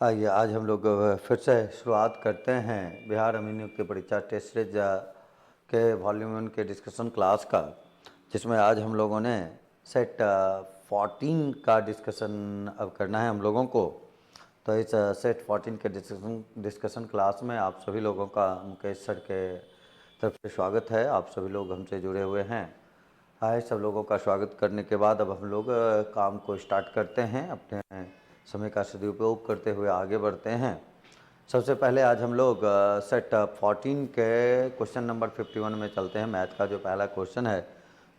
आइए आज हम लोग फिर से शुरुआत करते हैं बिहार अमीन नियुक्ति परीक्षा टेस्ट सीरीज के वॉल्यूम 1 के डिस्कशन क्लास का, जिसमें आज हम लोगों ने सेट 14 का डिस्कशन अब करना है हम लोगों को। तो इस सेट 14 के डिस्कशन क्लास में आप सभी लोगों का मुकेश सर के तरफ से स्वागत है। आप सभी लोग हमसे जुड़े हुए हैं। हाय, सब लोगों का स्वागत करने के बाद अब हम लोग काम को स्टार्ट करते हैं। अपने समय का सदुपयोग करते हुए आगे बढ़ते हैं। सबसे पहले आज हम लोग सेट 14 के क्वेश्चन नंबर 51 में चलते हैं। मैथ का जो पहला क्वेश्चन है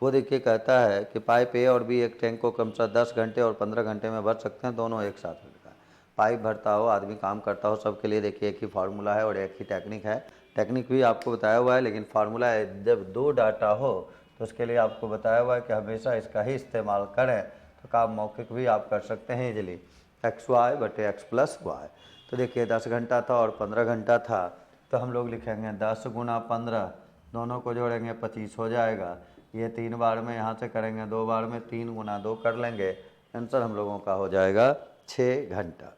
वो देखिए, कहता है कि पाइप ए और बी एक टैंक को क्रमशः 10 घंटे और 15 घंटे में भर सकते हैं, दोनों एक साथ मिलकर। पाइप भरता हो, आदमी काम करता हो, सबके लिए देखिए एक ही फार्मूला है और एक ही टेक्निक है। टेक्निक भी आपको बताया हुआ है, लेकिन फार्मूला जब दो डाटा हो तो उसके लिए आपको बताया हुआ है कि हमेशा इसका ही इस्तेमाल करें। तो काम मौखिक भी आप कर सकते हैं इजीली, एक्स वाई बटे एक्स प्लस वाई। तो देखिए 10 घंटा था और 15 घंटा था, तो हम लोग लिखेंगे 10 गुना 15, दोनों को जोड़ेंगे 25 हो जाएगा। ये 3 बार में यहाँ से करेंगे, 2 बार में 3 गुना 2 कर लेंगे। आंसर हम लोगों का हो जाएगा 6 घंटा।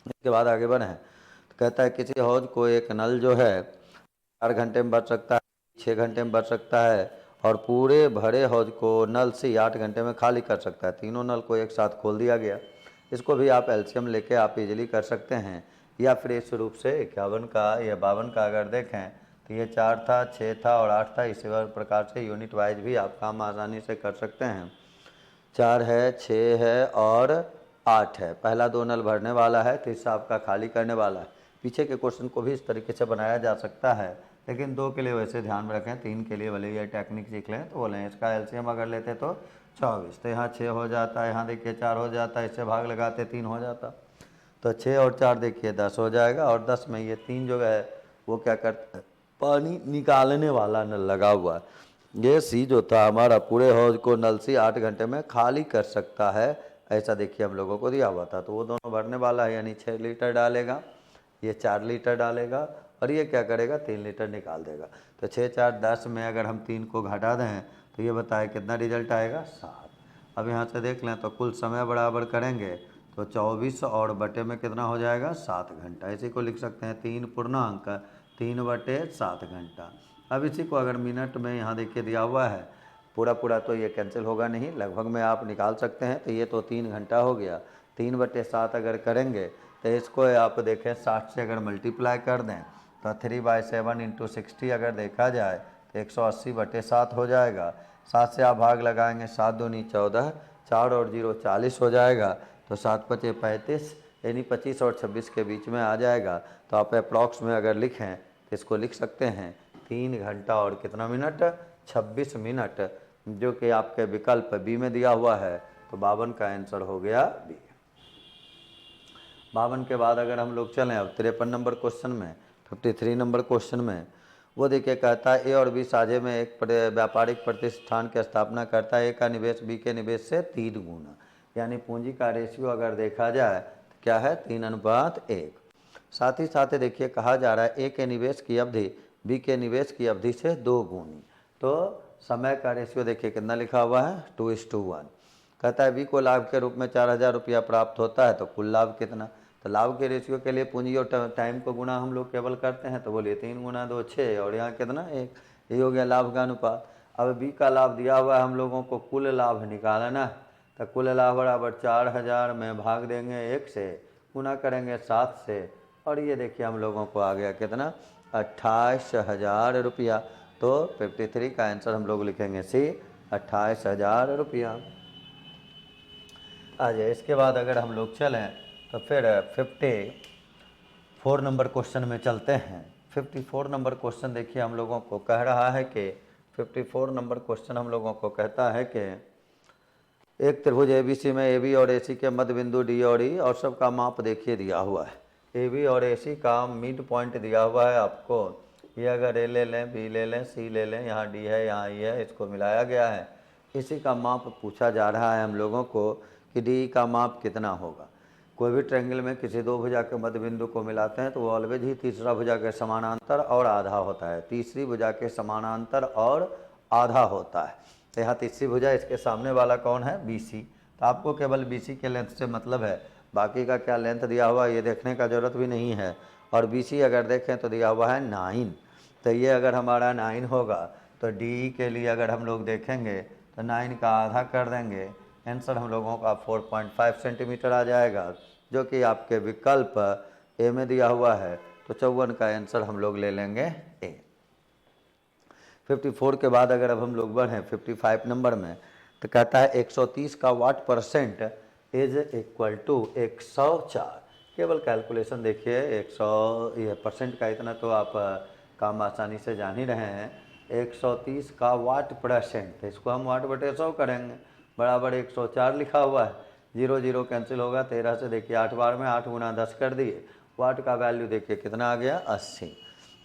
इसके बाद आगे बढ़े तो कहता है किसी हौज को एक नल जो है 4 घंटे में भर सकता है, 6 घंटे में भर सकता है, और पूरे भरे हौज को नल से 8 घंटे में खाली कर सकता है। तीनों नल को एक साथ खोल दिया गया। इसको भी आप एलसीएम लेके आप इजीली कर सकते हैं, या फिर इस रूप से 51 का या 52 का अगर देखें तो ये 4 था, 6 था और 8 था। इसी प्रकार से यूनिट वाइज भी आप काम आसानी से कर सकते हैं। 4 है, 6 है और 8 है। पहला 2 नल भरने वाला है, तीसरा आपका खाली करने वाला है। पीछे के क्वेश्चन को भी इस तरीके से बनाया जा सकता है, लेकिन 2 के लिए वैसे ध्यान में रखें, 3 के लिए भले ये टेक्निक सीख लें तो बोलें। इसका एलसीएम अगर लेते तो 24, तो यहाँ 6 हो जाता है, यहाँ देखिए 4 हो जाता है, इससे भाग लगाते 3 हो जाता। तो 6 और 4 देखिए 10 हो जाएगा, और 10 में ये 3 जो है वो क्या करता है, पानी निकालने वाला नल लगा हुआ है। ये सी जो था हमारा पूरे हौज को नल से 8 घंटे में खाली कर सकता है, ऐसा देखिए हम लोगों को दिया हुआ था। तो वो दोनों भरने वाला है, यानी 6 लीटर डालेगा, ये 4 लीटर डालेगा, और ये क्या करेगा 3 लीटर निकाल देगा। तो 6 4 10 में अगर हम 3 को घटा दें तो ये बताए कितना रिजल्ट आएगा, 7। अब यहाँ से देख लें तो कुल समय बराबर करेंगे तो 24 और बटे में कितना हो जाएगा, 7 घंटा। इसी को लिख सकते हैं 3 पूर्णांक 3 बटे 7 घंटा। अब इसी को अगर मिनट में यहाँ देखिए दिया हुआ है, पूरा पूरा तो ये कैंसिल होगा नहीं, लगभग में आप निकाल सकते हैं। तो ये तो 3 घंटा हो गया। 3 बटे 7 अगर करेंगे तो इसको आप देखें 60 से अगर मल्टीप्लाई कर दें तो 3/7 इंटू 60 अगर देखा जाए तो 180 बटे 7 हो जाएगा। 7 से आप भाग लगाएंगे, 7 दूनी 14, 4 और 0 40 हो जाएगा। तो 7 पचे 35, यानी 25 और 26 के बीच में आ जाएगा। तो आप अप्रॉक्स में अगर लिखें तो इसको लिख सकते हैं 3 घंटा और कितना मिनट, 26 मिनट, जो कि आपके विकल्प बी में दिया हुआ है। तो 52 का आंसर हो गया बी। 52 के बाद अगर हम लोग चलें अब 53 नंबर क्वेश्चन में, 53 नंबर क्वेश्चन में वो देखिए, कहता है ए और बी साझे में एक व्यापारिक प्रतिष्ठान की स्थापना करता है। ए का निवेश बी के निवेश से 3 गुना, यानी पूंजी का रेशियो अगर देखा जाए तो क्या है, 3:1। साथ ही साथ देखिए कहा जा रहा है ए के निवेश की अवधि बी के निवेश की अवधि से 2 गुनी। तो समय का रेशियो देखिए कितना लिखा हुआ है, 2:1। कहता है बी को लाभ के रूप में 4000 रुपया प्राप्त होता है, तो कुल लाभ कितना। तो लाभ के रेशियो के लिए पूंजी और टाइम को गुना हम लोग केवल करते हैं, तो बोलिए 3 गुना 2 6, और यहाँ कितना 1, ये हो गया लाभ का अनुपात। अब बी का लाभ दिया हुआ है हम लोगों को, कुल लाभ निकालना है। तो कुल लाभ बराबर 4000 में भाग देंगे 1 से, गुना करेंगे 7 से, और ये देखिए हम लोगों को आ गया कितना, 28,000 रुपया। तो 53 का आंसर हम लोग लिखेंगे सी, 28,000 रुपया। आ जाए इसके बाद अगर हम लोग चलें तो फिर 54 नंबर क्वेश्चन में चलते हैं। 54 नंबर क्वेश्चन देखिए हम लोगों को कह रहा है कि 54 नंबर क्वेश्चन हम लोगों को कहता है कि एक त्रिभुज एबीसी में ए बी और ए सी के मध्य बिंदु डी और ई और सबका माप देखिए दिया हुआ है। ए बी और ए सी का मिड पॉइंट दिया हुआ है आपको। ये अगर ए ले लें, बी ले लें, सी ले लें, यहाँ डी है, यहाँ ई है, इसको मिलाया गया है। इसी का माप पूछा जा रहा है हम लोगों को कि डी का माप कितना होगा। कोई भी ट्रायंगल में किसी दो भुजा के मध्य बिंदु को मिलाते हैं तो वो ऑलवेज ही तीसरा भुजा के समानांतर और आधा होता है, तीसरी भुजा के समानांतर और आधा होता है। तो यहाँ तीसरी भुजा, इसके सामने वाला कौन है, बी सी। तो आपको केवल बी सी के लेंथ से मतलब है। बाकी का क्या लेंथ दिया हुआ है ये देखने का ज़रूरत भी नहीं है। और BC अगर देखें तो दिया हुआ है 9, तो ये अगर हमारा 9 होगा तो DE के लिए अगर हम लोग देखेंगे तो 9 का आधा कर देंगे, आंसर हम लोगों का 4.5 सेंटीमीटर आ जाएगा, जो कि आपके विकल्प ए में दिया हुआ है। तो 54 का आंसर हम लोग ले लेंगे ए। 54 के बाद अगर अब हम लोग बढ़ें 55 नंबर में, तो कहता है 130 का what percent is equal to 104। केवल कैलकुलेशन देखिए, 100 ये परसेंट का इतना तो आप काम आसानी से जान ही रहे हैं। 130 का वाट परसेंट, इसको हम वाट बटे 100 करेंगे, बराबर 104 लिखा हुआ है। 0 0 कैंसिल होगा, 13 से देखिए 8 बार में 8 गुना 10 कर दिए, वाट का वैल्यू देखिए कितना आ गया 80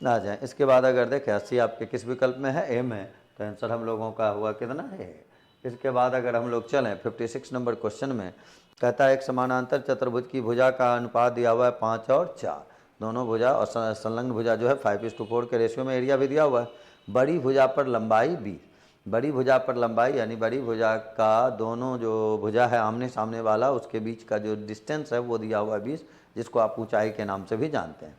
आ जाए। इसके बाद अगर देखें 80 आपके किस विकल्प में है, ए में, तो आंसर हम लोगों का हुआ कितना है। इसके बाद अगर हम लोग चलें 56 नंबर क्वेश्चन में, कहता है एक समानांतर चतुर्भुज की भुजा का अनुपात दिया हुआ है 5 और 4, दोनों भुजा और संलग्न भुजा जो है 5:4 के रेशियो में, एरिया भी दिया हुआ है। बड़ी भुजा पर लंबाई 20, बड़ी भुजा पर लंबाई यानी बड़ी भुजा का दोनों जो भुजा है आमने सामने वाला उसके बीच का जो डिस्टेंस है वो दिया हुआ है 20, जिसको आप ऊंचाई के नाम से भी जानते हैं।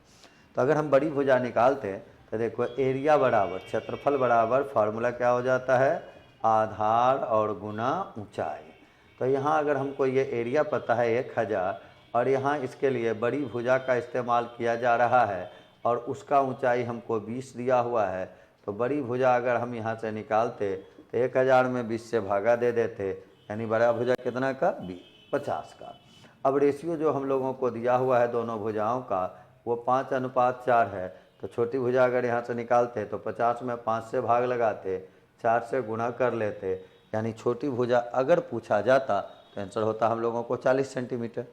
तो अगर हम बड़ी भुजा निकालते हैं तो देखो एरिया बराबर क्षेत्रफल बराबर फार्मूला क्या हो जाता है, आधार और गुना ऊंचाई। तो यहाँ अगर हमको ये एरिया पता है 1000 और यहाँ इसके लिए बड़ी भुजा का इस्तेमाल किया जा रहा है और उसका ऊंचाई हमको 20 दिया हुआ है, तो बड़ी भुजा अगर हम यहाँ से निकालते तो 1000 में 20 से भागा दे देते, यानी बड़ा भुजा कितना का 50 का। अब रेशियो जो हम लोगों को दिया हुआ है दोनों भुजाओं का वो 5:4 है, तो छोटी भुजा अगर यहाँ से निकालते तो 50 में 5 से भाग लगाते, 4 से गुणा कर लेते, यानी छोटी भुजा अगर पूछा जाता तो आंसर होता हम लोगों को 40 सेंटीमीटर।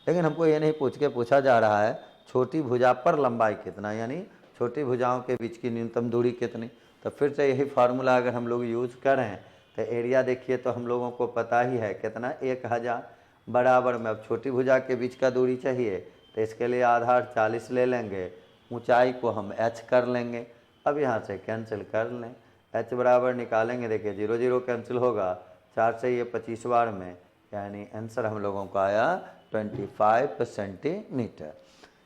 लेकिन हमको ये नहीं पूछ के पूछा जा रहा है छोटी भुजा पर लंबाई कितना, यानी छोटी भुजाओं के बीच की न्यूनतम दूरी कितनी। तो फिर से यही फार्मूला अगर हम लोग यूज करें तो एरिया देखिए तो हम लोगों को पता ही है कितना 1000, बराबर में अब छोटी भुजा के बीच का दूरी चाहिए तो इसके लिए आधार 40 ले लेंगे, ऊंचाई को हम h कर लेंगे। अब यहाँ से कैंसिल कर लें, h बराबर निकालेंगे, देखिए 0 0 कैंसिल होगा, 4 से ये 25 बार में, यानी आंसर हम लोगों का आया 25 सेंटीमीटर।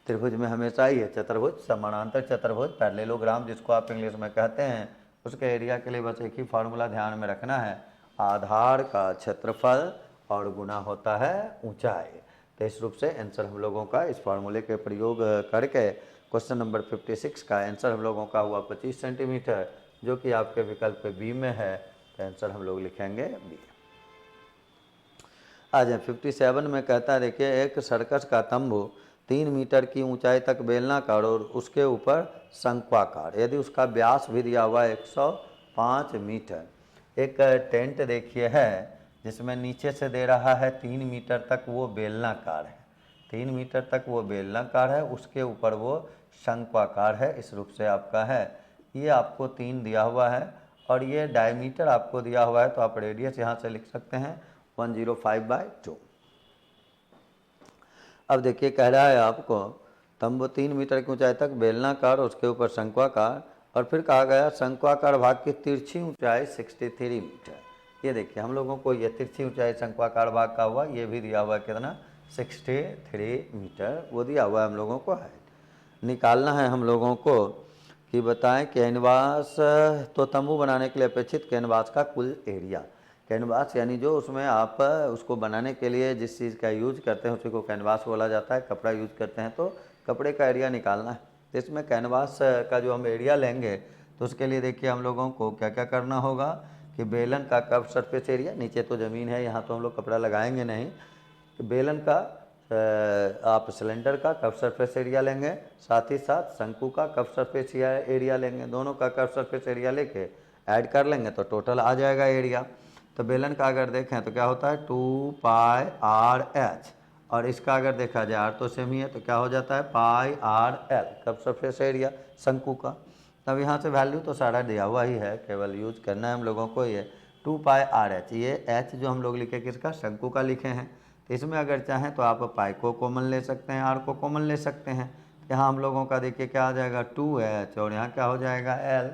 त्रिभुज में हमेशा ही है चतुर्भुज, समानांतर चतुर्भुज, पैरेललोग्राम जिसको आप इंग्लिश में कहते हैं, उसके एरिया के लिए बस एक ही फार्मूला ध्यान में रखना है, आधार का क्षेत्रफल और गुना होता है ऊंचाई। तो इस रूप से आंसर हम लोगों का इस फार्मूले के प्रयोग करके क्वेश्चन नंबर 56 का आंसर हम लोगों का हुआ 25 सेंटीमीटर, जो कि आपके विकल्प बी में है। तो आंसर हम लोग लिखेंगे बी। आ जाए 57 में, कहता है देखिए एक सर्कस का तंबू 3 मीटर की ऊंचाई तक बेलनाकार और उसके ऊपर शंक्वाकार, यदि उसका व्यास भी दिया हुआ है 105 मीटर। एक टेंट देखिए है जिसमें नीचे से दे रहा है 3 मीटर तक वो बेलनाकार है, 3 मीटर तक वो बेलनाकार है, उसके ऊपर वो शंक्वाकार है। इस रूप से आपका है, ये आपको 3 दिया हुआ है और ये डायमीटर आपको दिया हुआ है, तो आप रेडियस यहाँ से लिख सकते हैं 105/2। अब देखिए कह रहा है आपको तंबू 3 मीटर की ऊंचाई तक बेलनाकार उसके ऊपर शंक्वाकार, और फिर कहा गया शंक्वाकार भाग की तिरछी ऊंचाई 63 मीटर। ये देखिए हम लोगों को ये तिरछी ऊंचाई शंक्वाकार भाग का हुआ, ये भी दिया हुआ है कितना 63 मीटर, वो दिया हुआ है हम लोगों को। हाइट निकालना है हम लोगों को कि बताएं कैनवास, तो तंबू बनाने के लिए अपेक्षित कैनवास का कुल एरिया। कैनवास यानी जो उसमें आप उसको बनाने के लिए जिस चीज़ का यूज करते हैं उसी को कैनवास बोला जाता है। कपड़ा यूज करते हैं तो कपड़े का एरिया निकालना है। तो इसमें कैनवास का जो हम एरिया लेंगे तो उसके लिए देखिए हम लोगों को क्या क्या करना होगा कि बेलन का कर्व सरफेस एरिया, नीचे तो ज़मीन है यहाँ तो हम लोग कपड़ा लगाएंगे नहीं, तो बेलन का आप सिलेंडर का कर्व सरफेस एरिया लेंगे, साथ ही साथ शंकु का कर्व सरफेस एरिया लेंगे, दोनों का कर्व सरफेस एरिया लेके ऐड कर लेंगे तो टोटल आ जाएगा एरिया। तो बेलन का अगर देखें तो क्या होता है 2πr/h, और इसका अगर देखा जाए r तो सेम ही है तो क्या हो जाता है πr/l, कर्व सरफेस एरिया शंकु का। तब यहाँ से वैल्यू तो सारा दिया हुआ ही है, केवल यूज करना है हम लोगों को ये 2πr/h। ये h जो हम लोग लिखे किसका, शंकु का लिखे हैं, तो इसमें अगर चाहें तो आप पाई को कॉमन ले सकते हैं, r को कॉमन ले सकते हैं। यहाँ हम लोगों का देखिए क्या आ जाएगा 2h और यहाँ क्या हो जाएगा l।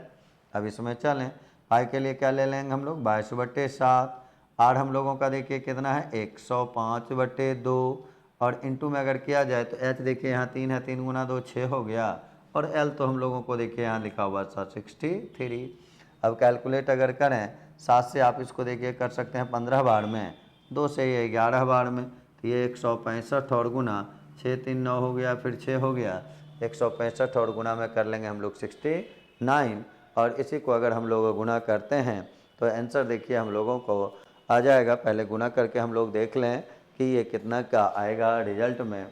अब इसमें चलें, पाई के लिए क्या ले लेंगे हम लोग 22/7, r हम लोगों का देखिए कितना है 105/2, और इनटू में अगर किया जाए तो एच देखिए यहाँ 3 है, 3 गुना 2 6 हो गया, और एल तो हम लोगों को देखिए यहाँ लिखा हुआ था 63। अब कैलकुलेट अगर करें 7 से आप इसको देखिए कर सकते हैं 15 बार में, 2 से ये 11 बार में, तो ये 165 और गुना 6 3 9 हो गया, फिर 6 हो गया, 165 और गुना में कर लेंगे हम लोग 69, और इसी को अगर हम लोग गुना करते हैं तो आंसर देखिए हम लोगों को आ जाएगा। पहले गुना करके हम लोग देख लें कि ये कितना का आएगा रिजल्ट में।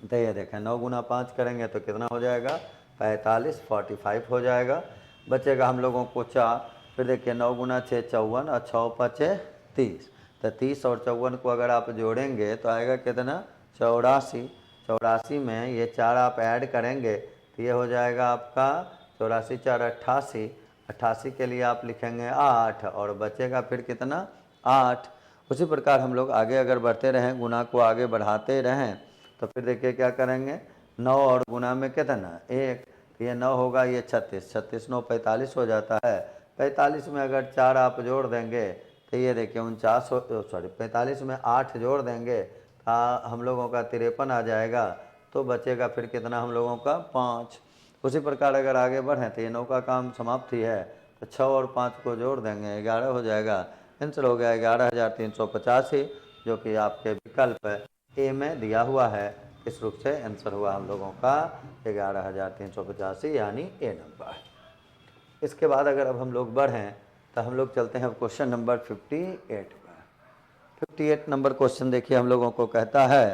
तो ये देखें 9 गुना 5 करेंगे तो कितना हो जाएगा 45, 45 हो जाएगा। बचेगा हम लोगों को 4, फिर देखिए 9 गुना 6 54 और 6 5 30, तो 30 और 54 को अगर आप जोड़ेंगे तो आएगा कितना 84। 84 में ये 4 आप ऐड करेंगे तो ये हो जाएगा आपका 84 4 88। 88 के लिए आप लिखेंगे 8 और बचेगा फिर कितना 8। उसी प्रकार हम लोग आगे अगर बढ़ते रहें, गुना को आगे बढ़ाते रहें, तो फिर देखिए क्या करेंगे 9 और गुना में कितना 1, तो ये 9 होगा, ये 36, 36 9 45 हो जाता है। 45 में अगर 4 आप जोड़ देंगे तो ये देखिए 49 सॉरी 45 में 8 जोड़ देंगे तो हम लोगों का 53 आ जाएगा, तो बचेगा फिर कितना हम लोगों का 5। उसी प्रकार अगर आगे बढ़ें तो ये 9 का काम समाप्ति है, तो 6 और 5 को जोड़ देंगे 11 हो जाएगा। आंसर हो गया 11,385, जो कि आपके विकल्प ए में दिया हुआ है। इस रूप से आंसर हुआ हम लोगों का 11,385 यानी ए नंबर। इसके बाद अगर अब हम लोग बढ़ें तो हम लोग चलते हैं क्वेश्चन नंबर 58 पर। 58 नंबर क्वेश्चन देखिए हम लोगों को कहता है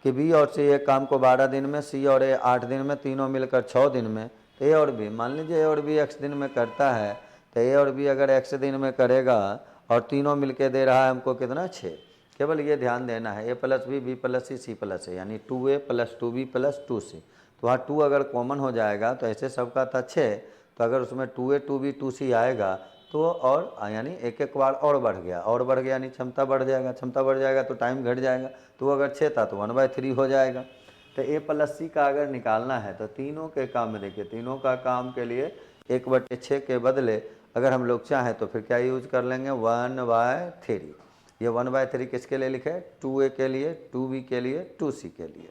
कि बी और सी एक काम को 12 दिन में, सी और ए 8 दिन में, तीनों मिलकर 6 दिन में, तो ए और बी, मान लीजिए ए और बी एक्स दिन में करता है, तो ए और बी अगर एक्स दिन में करेगा और तीनों मिलके दे रहा है हमको कितना 6। केवल ये ध्यान देना है A plus B plus C plus A, यानी 2a plus 2b plus 2c। तो वहाँ 2 अगर कॉमन हो जाएगा तो ऐसे सबका था 6, तो अगर उसमें 2a 2b 2c आएगा तो और यानी एक एक बार और बढ़ गया, और बढ़ गया यानी क्षमता बढ़ जाएगा, क्षमता बढ़ जाएगा तो टाइम घट जाएगा, तो अगर 6 था तो 1/3 हो जाएगा। तो ए प्लस सी का अगर निकालना है तो तीनों के काम में देखिए, तीनों का काम के लिए 1/6 के बदले अगर हम लोग चाहें तो फिर क्या यूज कर लेंगे 1/3। ये 1/3 किसके लिए लिखे 2a के लिए, 2b के लिए, 2c के लिए।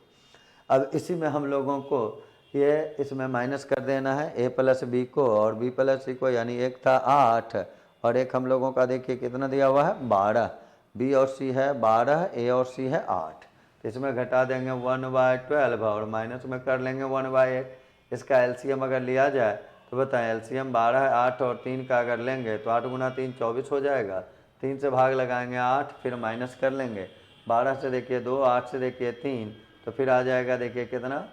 अब इसी में हम लोगों को ये इसमें माइनस कर देना है a प्लस बी को और b प्लस सी को, यानी एक था 8 और एक हम लोगों का देखिए कितना दिया हुआ है 12। b और c है 12, a और c है 8, तो इसमें घटा देंगे 1/12 और माइनस में कर लेंगे 1/8। इसका एलसीएम अगर लिया जाए तो बताएं, एलसीएम 12 8 और 3 का अगर लेंगे तो 8 गुना 3 24 हो जाएगा, 3 से भाग लगाएंगे 8, फिर माइनस कर लेंगे 12 से देखिए 2, 8 से देखिए 3, तो फिर आ जाएगा देखिए कितना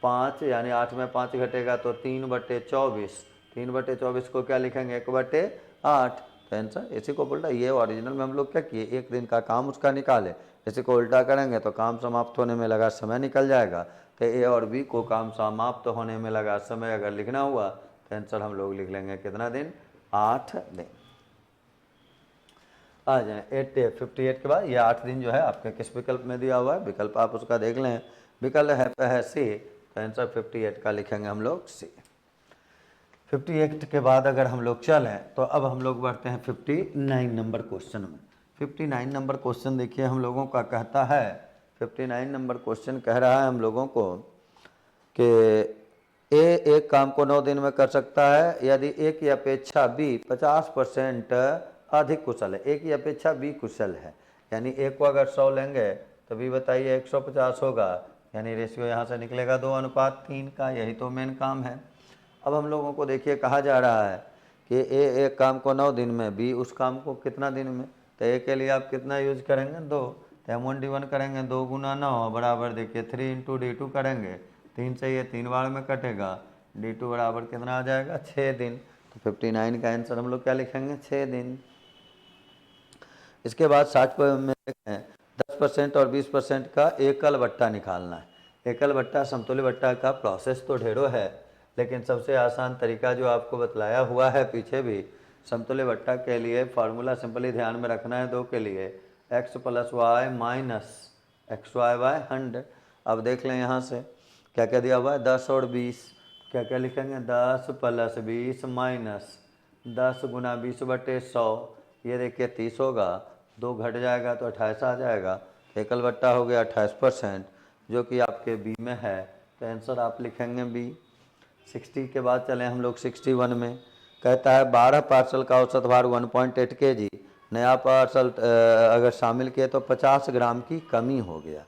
5, यानी 8 में 5 घटेगा तो 3/24। 3/24 को क्या लिखेंगे 1/8। तो आंसर इसी को बोल रहा है। ये ओरिजिनल में हम लोग क्या किए, एक दिन का काम उसका निकाले, इसी को उल्टा करेंगे तो काम समाप्त होने में लगा समय निकल जाएगा। तो ए और बी को काम समाप्त होने में लगा समय अगर लिखना हुआ तो आंसर हम लोग लिख लेंगे कितना दिन 8 दिन। आ जाए 58 के बाद ये 8 दिन जो है आपके किस विकल्प में दिया हुआ है, विकल्प आप उसका देख लें। विकल्प है सी, तो आंसर 58 का लिखेंगे हम लोग सी। 58 के बाद अगर हम लोग चलें तो अब हम लोग बढ़ते हैं 59 नंबर क्वेश्चन में। 59 नंबर क्वेश्चन देखिए हम लोगों का कहता है, 59 नंबर क्वेश्चन कह रहा है हम लोगों को कि ए एक काम को 9 दिन में कर सकता है यदि ए की अपेक्षा बी 50% अधिक कुशल है। ए की अपेक्षा बी कुशल है, यानी ए को अगर 100 लेंगे तो बी बताइए 150 होगा, यानी रेशियो यहाँ से निकलेगा 2:3 का। यही तो मेन काम है। अब हम लोगों को देखिए कहा जा रहा है कि ए एक काम को 9 दिन में, बी उस काम को कितना दिन में, तो ए के लिए आप कितना यूज करेंगे 2, तो हम 1D1 करेंगे 2 गुना 9 बराबर देखिए 3 इंटू D2 करेंगे, 3 से ये 3 बार में कटेगा, D2 बराबर कितना आ जाएगा 6 दिन। तो 59 का आंसर हम लोग क्या लिखेंगे 6 दिन। इसके बाद 60 में 10% और 20% का एकल बट्टा निकालना है। एकल बट्टा समतुल्य बट्टा का प्रोसेस तो ढेरों है, लेकिन सबसे आसान तरीका जो आपको बतलाया हुआ है पीछे भी, समतुल्य बट्टा के लिए फार्मूला सिंपली ध्यान में रखना है 2 के लिए, x + y माइनस xy/100। अब देख लें यहाँ से क्या क्या दिया हुआ है 10 और 20, क्या क्या लिखेंगे 10 + 20 माइनस 10 गुना 20/100, ये देखिए 30 होगा, 2 घट जाएगा तो 28 आ जाएगा, एकल बट्टा हो गया 28%, जो कि आपके बी में है। तो आंसर आप लिखेंगे बी। 60 के बाद चले हम लोग 61 में। कहता है 12 पार्सल का औसत भार 1.8 kg, नया पार्सल अगर शामिल किए तो 50 ग्राम की कमी हो गया।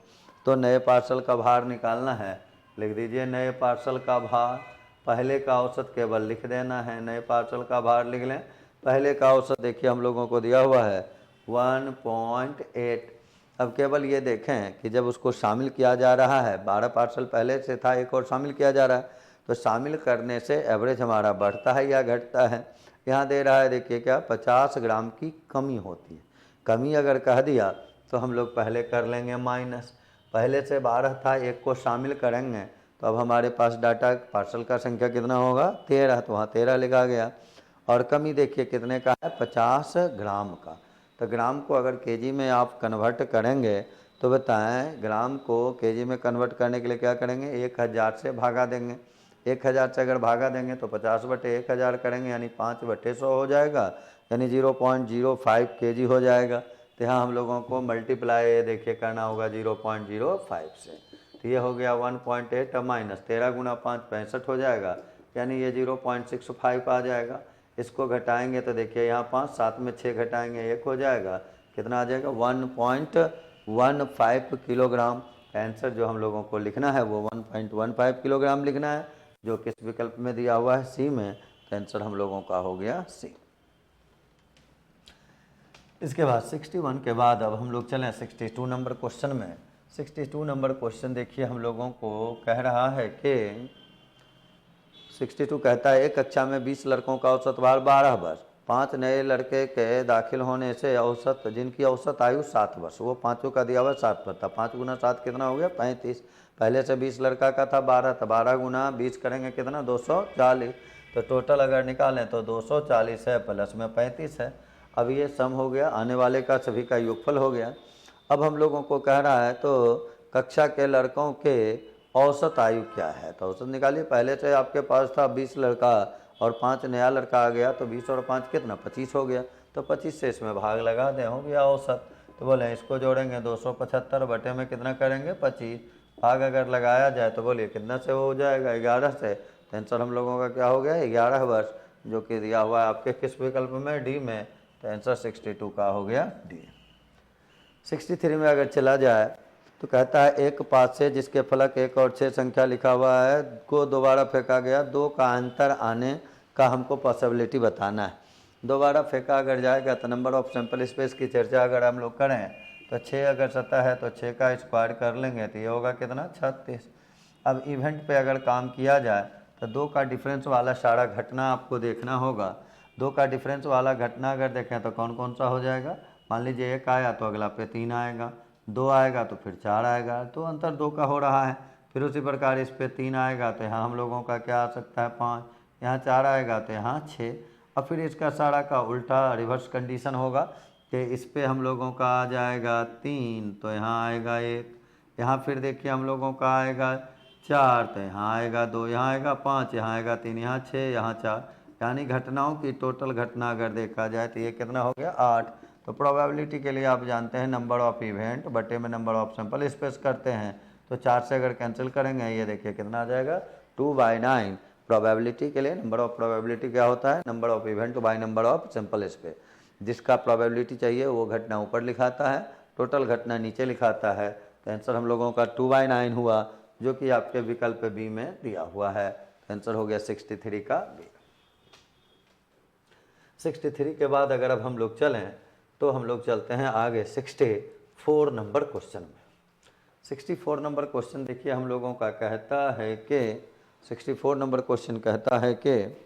तो नए पार्सल का भार निकालना है। लिख दीजिए नए पार्सल का भार, पहले का औसत केवल लिख देना है। नए पार्सल का भार लिख लें। पहले का औसत देखिए हम लोगों को दिया हुआ है 1.8। अब केवल ये देखें कि जब उसको शामिल किया जा रहा है, 12 पार्सल पहले से था, एक और शामिल किया जा रहा है, तो शामिल करने से एवरेज हमारा बढ़ता है या घटता है। यहाँ दे रहा है देखिए क्या 50 ग्राम की कमी होती है। कमी अगर कह दिया तो हम लोग पहले कर लेंगे माइनस। पहले से 12 था, एक को शामिल करेंगे तो अब हमारे पास डाटा पार्सल का संख्या कितना होगा 13, तो वहाँ 13 लिखा गया। और कमी देखिए कितने का है 50 ग्राम का। तो ग्राम को अगर केजी में आप कन्वर्ट करेंगे तो बताएं ग्राम को केजी में कन्वर्ट करने के लिए क्या करेंगे, 1000 से भागा देंगे। 1000 से अगर भागा देंगे तो 50/1000 करेंगे, यानी 5/100 हो जाएगा, यानी 0.05 kg हो जाएगा। तो यहाँ हम लोगों को मल्टीप्लाई देखिए करना होगा 0.05 से। तो ये हो गया 1.8 माइनस 13 गुना 5 65 हो जाएगा, यानी ये 0.65 आ जाएगा। इसको घटाएंगे तो देखिए यहाँ 5, 7 में 6 घटाएंगे 1 हो जाएगा, कितना आ जाएगा 1.15 किलोग्राम। आंसर जो हम लोगों को लिखना है वो 1.15 किलोग्राम लिखना है, जो किस विकल्प में दिया हुआ है सी में। तो आंसर हम लोगों का हो गया सी। इसके बाद 61 के बाद अब हम लोग चलें 62 नंबर क्वेश्चन में। 62 नंबर क्वेश्चन देखिए हम लोगों को कह रहा है कि 62 कहता है एक कक्षा में 20 लड़कों का औसत भार 12 वर्ष, 5 नए लड़के के दाखिल होने से औसत जिनकी औसत आयु 7 वर्ष, वो पाँचों का दिया हुआ 7 वर्ष था। 5 गुना 7 कितना हो गया 35। पहले से 20 लड़का का था 12, तो 12 गुना 20 करेंगे कितना 240। तो टोटल अगर निकालें तो 240 है प्लस में 35 है। अब ये सम हो गया, आने वाले का सभी का योगफल हो गया। अब हम लोगों को कह रहा है तो कक्षा के लड़कों के औसत आयु क्या है, तो औसत निकालिए। पहले से आपके पास था 20 लड़का और 5 नया लड़का आ गया, तो 20 और 5 कितना 25 हो गया। तो 25 से इसमें भाग लगा दें, हो गया औसत। तो बोले इसको जोड़ेंगे 275 बटे में कितना करेंगे 25, भाग अगर लगाया जाए तो बोलिए कितना से हो जाएगा 11 से। तो आंसर हम लोगों का क्या हो गया 11 वर्ष, जो कि दिया हुआ है आपके किस विकल्प में डी में। तो आंसर 62 का हो गया डी। 63 में अगर चला जाए तो कहता है एक पास से जिसके फलक 1 और 6 संख्या लिखा हुआ है को दोबारा फेंका गया, 2 का अंतर आने का हमको पॉसिबिलिटी बताना है। दोबारा फेंका अगर जाएगा तो नंबर ऑफ सैंपल स्पेस की चर्चा अगर हम लोग करें तो 6 अगर सतह है तो 6 का स्क्वायर कर लेंगे तो ये होगा कितना 36। अब इवेंट पे अगर काम किया जाए तो 2 का डिफरेंस वाला सारा घटना आपको देखना होगा। 2 का डिफरेंस वाला घटना अगर देखें तो कौन कौन सा हो जाएगा, मान लीजिए 1 आया तो अगला पे 3 आएगा, 2 आएगा तो फिर 4 आएगा, तो अंतर 2 का हो रहा है। फिर उसी प्रकार इस पे 3 आएगा तो यहाँ हम लोगों का क्या आ सकता है 5, यहाँ 4 आएगा तो यहाँ 6। और फिर इसका सारा का उल्टा रिवर्स कंडीशन होगा कि इस पे हम लोगों का आ जाएगा 3 तो यहाँ आएगा 1, यहाँ फिर देखिए हम लोगों का आएगा 4 तो यहाँ आएगा 2, यहाँ आएगा 5, यहाँ आएगा 3, यहाँ 6, यहाँ 4, यानी घटनाओं की टोटल घटना अगर देखा जाए तो ये कितना हो गया 8। तो प्रोबेबिलिटी के लिए आप जानते हैं नंबर ऑफ इवेंट बटे में नंबर ऑफ सैंपल स्पेस करते हैं, तो 4 से अगर कैंसिल करेंगे ये देखिए कितना आ जाएगा 2/9। प्रोबेबिलिटी के लिए नंबर ऑफ प्रोबेबिलिटी क्या होता है number of event by number of sample space. जिसका प्रोबेबिलिटी चाहिए वो घटना ऊपर लिखाता है, टोटल घटना नीचे लिखाता है। तो आंसर हम लोगों का 2/9 हुआ, जो कि आपके विकल्प बी में दिया हुआ है। आंसर हो गया 63 का बी। 63 के बाद अगर अब हम लोग चलें तो हम लोग चलते हैं आगे 64 नंबर क्वेश्चन में। 64 नंबर क्वेश्चन देखिए हम लोगों का कहता है कि 64 नंबर क्वेश्चन कहता है कि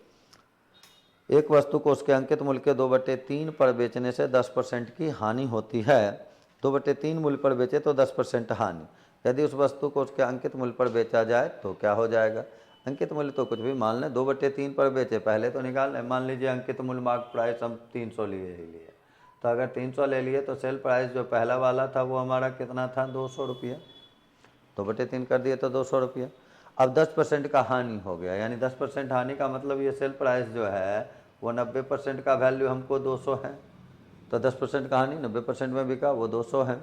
एक वस्तु को उसके अंकित मूल्य के 2/3 पर बेचने से 10% की हानि होती है। 2/3 मूल्य पर बेचे तो 10% हानि। यदि उस वस्तु को उसके अंकित मूल्य पर बेचा जाए तो क्या हो जाएगा। अंकित मूल्य तो कुछ भी मान लें, 2/3 पर बेचे, पहले तो निकाल लें। मान लीजिए अंकित मूल्य मार्क प्राइस हम 300 लिए ही लिए, तो अगर 300 ले लिए तो सेल प्राइस जो पहला वाला था वो हमारा कितना था 200 रुपया, 2/3 कर दिए तो 200 रुपया। अब 10% का हानि हो गया, यानी 10% हानि का मतलब ये सेल प्राइस जो है वो 90% का वैल्यू हमको 200 है, तो 10% का हानि 90% में बिका वो 200 है।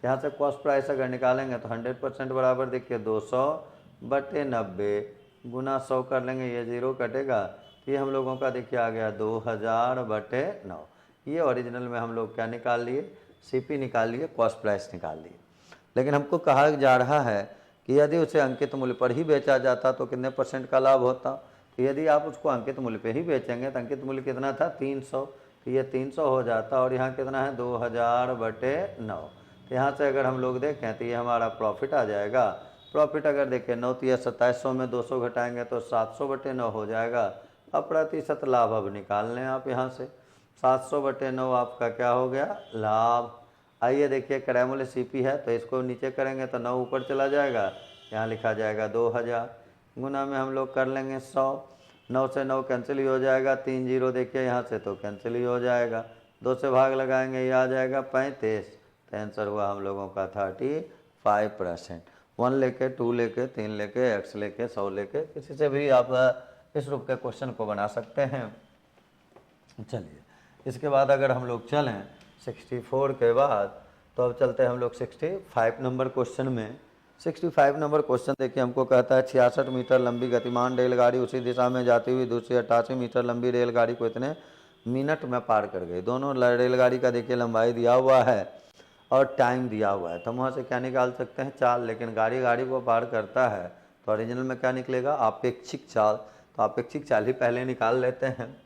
यहाँ से कॉस्ट प्राइस अगर निकालेंगे तो 100% बराबर देखिए 200/90 गुना 100 कर लेंगे, ये 0 कटेगा, ये हम लोगों का देखिए आ गया 2000/9। ये ओरिजिनल में हम लोग क्या निकाल लिए, सीपी निकाल लिए, कॉस्ट प्राइस निकाल लिए। लेकिन हमको कहा जा रहा है कि यदि उसे अंकित मूल्य पर ही बेचा जाता तो कितने % का लाभ होता। तो यदि आप उसको अंकित मूल्य पे ही बेचेंगे तो अंकित मूल्य कितना था 300, तो ये 300 हो जाता, और यहाँ कितना है 2000/9। तो यहाँ से अगर हम लोग देखें तो ये हमारा प्रॉफिट आ जाएगा। प्रॉफिट अगर देखें 9 तो 2700 में 200 घटाएंगे तो 700/9 हो जाएगा। अब प्रतिशत लाभ अब निकाल लें आप यहाँ से, 700/9 आपका क्या हो गया, लाभ। आइए देखिए क्रय मूल्य सीपी है तो इसको नीचे करेंगे तो 9 ऊपर चला जाएगा, यहाँ लिखा जाएगा 2000 गुना में हम लोग कर लेंगे 100। 9 से 9 कैंसिल ही हो जाएगा, 3 जीरो देखिए यहाँ से तो कैंसिल ही हो जाएगा, 2 से भाग लगाएंगे ये आ जाएगा 35। तो आंसर हुआ हम लोगों का 35%। 1 लेके 2 लेके 3 लेके x लेके 100 लेके किसी से भी आप इस रूप के क्वेश्चन को बना सकते हैं। चलिए इसके बाद अगर हम लोग चलें 64 के बाद, तो अब चलते हैं हम लोग 65 नंबर क्वेश्चन में। 65 नंबर क्वेश्चन देखिए हमको कहता है 66 मीटर लंबी गतिमान रेलगाड़ी उसी दिशा में जाती हुई दूसरी 88 मीटर लंबी रेलगाड़ी को इतने मिनट में पार कर गई। दोनों रेलगाड़ी का देखिए लंबाई दिया हुआ है और टाइम दिया हुआ है, तो हम वहाँ से क्या निकाल सकते हैं, चाल। लेकिन गाड़ी को पार करता है तो ओरिजिनल में क्या निकलेगा, अपेक्षिक चाल। तो अपेक्षिक चाल ही पहले निकाल लेते हैं।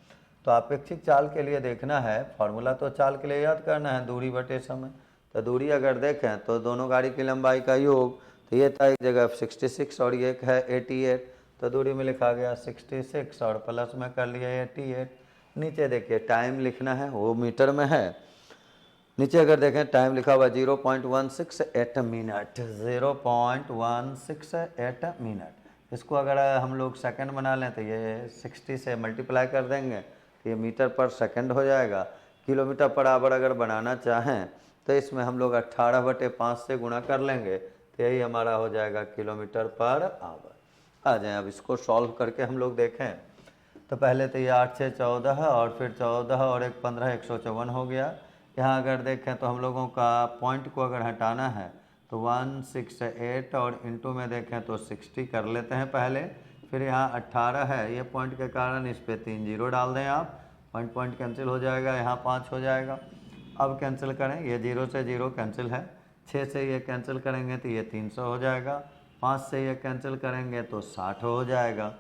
तो अपेक्षिक चाल के लिए देखना है, फॉर्मूला तो चाल के लिए याद करना है, दूरी बटे समय। तो दूरी अगर देखें तो दोनों गाड़ी की लंबाई का योग, तो ये था एक जगह 66 और ये एक है 88, तो दूरी में लिखा गया 66 और प्लस में कर लिया 88। नीचे देखिए टाइम लिखना है, वो मीटर में है। नीचे अगर देखें टाइम लिखा हुआ 0.168 मिनट, 0.168 मिनट। इसको अगर हम लोग सेकंड बना लें तो ये 60 से मल्टीप्लाई कर देंगे तो ये मीटर पर सेकंड हो जाएगा। किलोमीटर पर आवर अगर बनाना चाहें तो इसमें हम लोग 18/5 से गुणा कर लेंगे, तो यही हमारा हो जाएगा किलोमीटर पर आवर। आ जाएँ अब इसको सॉल्व करके हम लोग देखें। तो पहले तो ये 8 से 14 और फिर 14 और 1 15, 154 हो गया। यहाँ अगर देखें तो हम लोगों का पॉइंट को अगर हटाना है तो 168 और इंटू में देखें तो 60 कर लेते हैं पहले। फिर यहाँ 18 है, ये पॉइंट के कारण इस पर 3 जीरो डाल दें आप, पॉइंट कैंसिल हो जाएगा, यहाँ 5 हो जाएगा। अब कैंसिल करें, ये 0 से 0 कैंसिल है, 6 से ये कैंसिल करेंगे तो ये 300 हो जाएगा, 5 से ये कैंसिल करेंगे तो 60 हो जाएगा।